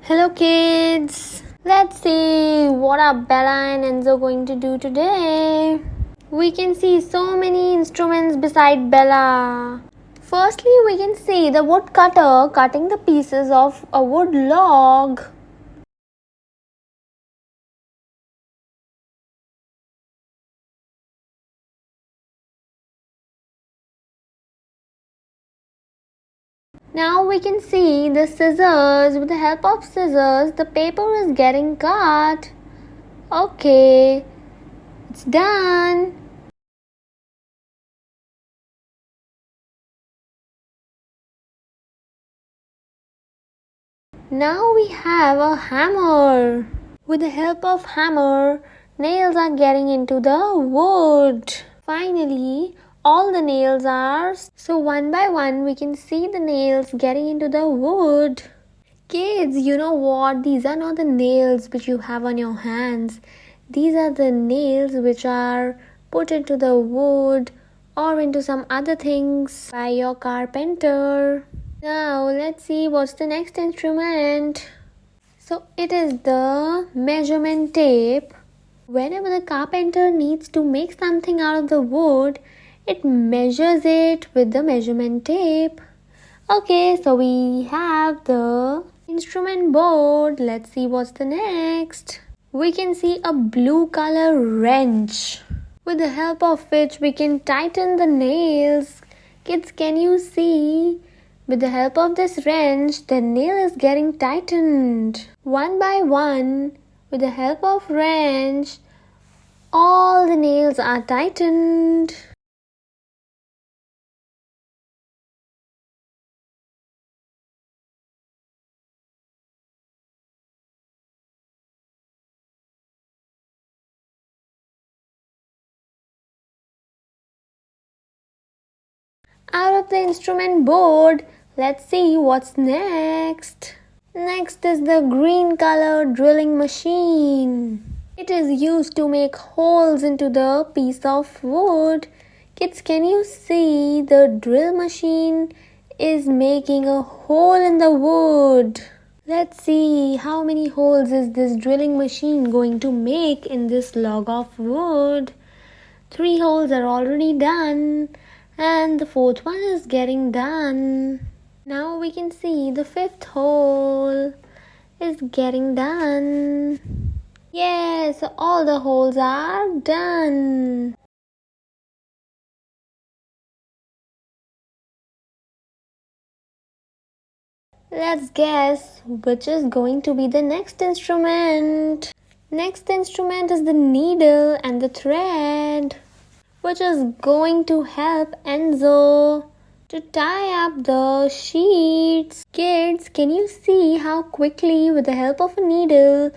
Hello kids! Let's see what are Bella and Enzo going to do today. We can see so many instruments beside Bella. Firstly, we can see the woodcutter cutting the pieces of a wood log. Now we can see the scissors. With the help of scissors, the paper is getting cut. Okay, it's done. Now we have a hammer. With the help of hammer, nails are getting into the wood. Finally, all the nails are. So one by one we can see the nails getting into the wood. Kids, you know what? These are not the nails which you have on your hands. These are the nails which are put into the wood or into some other things by your carpenter. Now let's see what's the next instrument. So it is the measurement tape. Whenever the carpenter needs to make something out of the wood, it measures it with the measurement tape. Okay, so we have the instrument board. Let's see what's the next. We can see a blue color wrench, with the help of which we can tighten the nails. Kids, can you see? With the help of this wrench, the nail is getting tightened. One by one, with the help of wrench, all the nails are tightened. Out of the instrument board, let's see what's next. Next is the green color drilling machine. It is used to make holes into the piece of wood. Kids, can you see the drill machine is making a hole in the wood? Let's see how many holes is this drilling machine going to make in this log of wood. 3 holes are already done. And the 4th one is getting done. Now we can see the 5th hole is getting done. Yes, all the holes are done. Let's guess which is going to be the next instrument. Next instrument is the needle and the thread, which is going to help Enzo to tie up the sheets. Kids, can you see how quickly, with the help of a needle,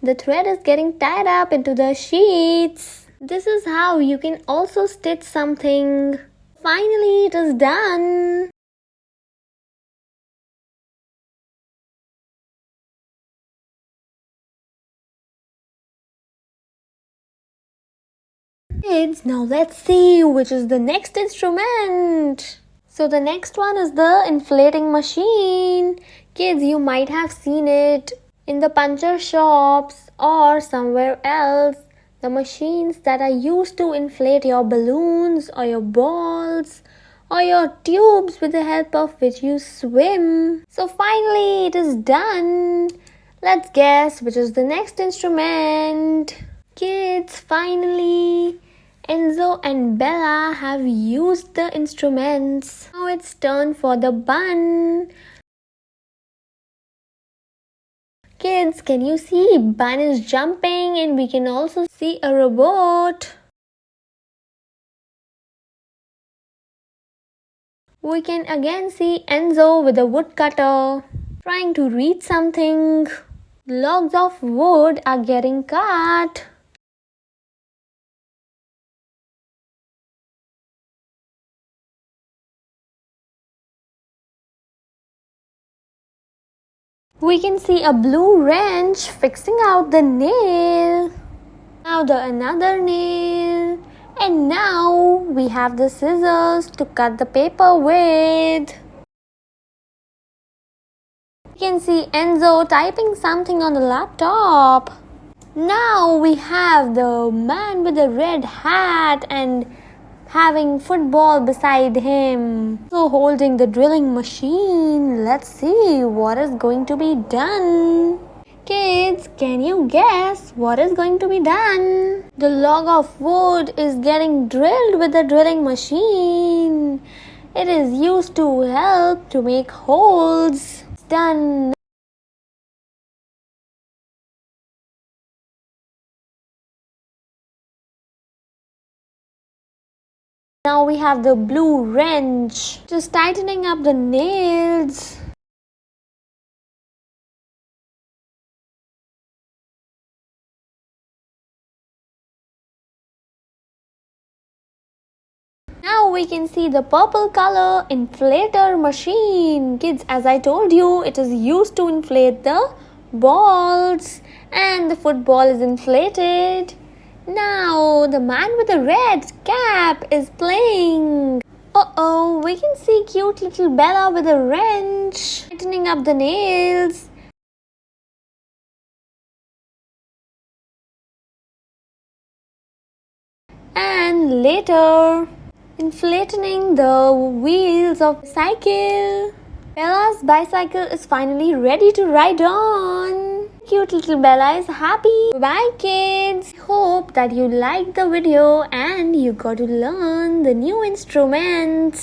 the thread is getting tied up into the sheets? This is how you can also stitch something. Finally, it is done. Kids, now let's see which is the next instrument. So the next one is the inflating machine. Kids, you might have seen it in the puncture shops or somewhere else. The machines that are used to inflate your balloons or your balls or your tubes, with the help of which you swim. So finally it is done. Let's guess which is the next instrument. Kids, finally Enzo and Bella have used the instruments. Now it's turn for the bun. Kids, can you see Bun is jumping, and we can also see a robot. We can again see Enzo with a woodcutter trying to read something. Logs of wood are getting cut. We can see a blue wrench fixing out the nail. Now the another nail. And now we have the scissors to cut the paper with. We can see Enzo typing something on the laptop. Now we have the man with the red hat and having football beside him. So holding the drilling machine. Let's see what is going to be done. Kids, can you guess what is going to be done? The log of wood is getting drilled with the drilling machine. It is used to help to make holes. It's done. Now we have the blue wrench. Just tightening up the nails. Now we can see the purple color inflator machine. Kids, as I told you, it is used to inflate the balls and the football is inflated. Now the man with the red cap is playing. Uh-oh, we can see cute little Bella with a wrench, tightening up the nails. And later, inflating the wheels of the cycle. Bella's bicycle is finally ready to ride on. Cute little Bella is happy. Bye kids. Hope that you liked the video and you got to learn the new instruments.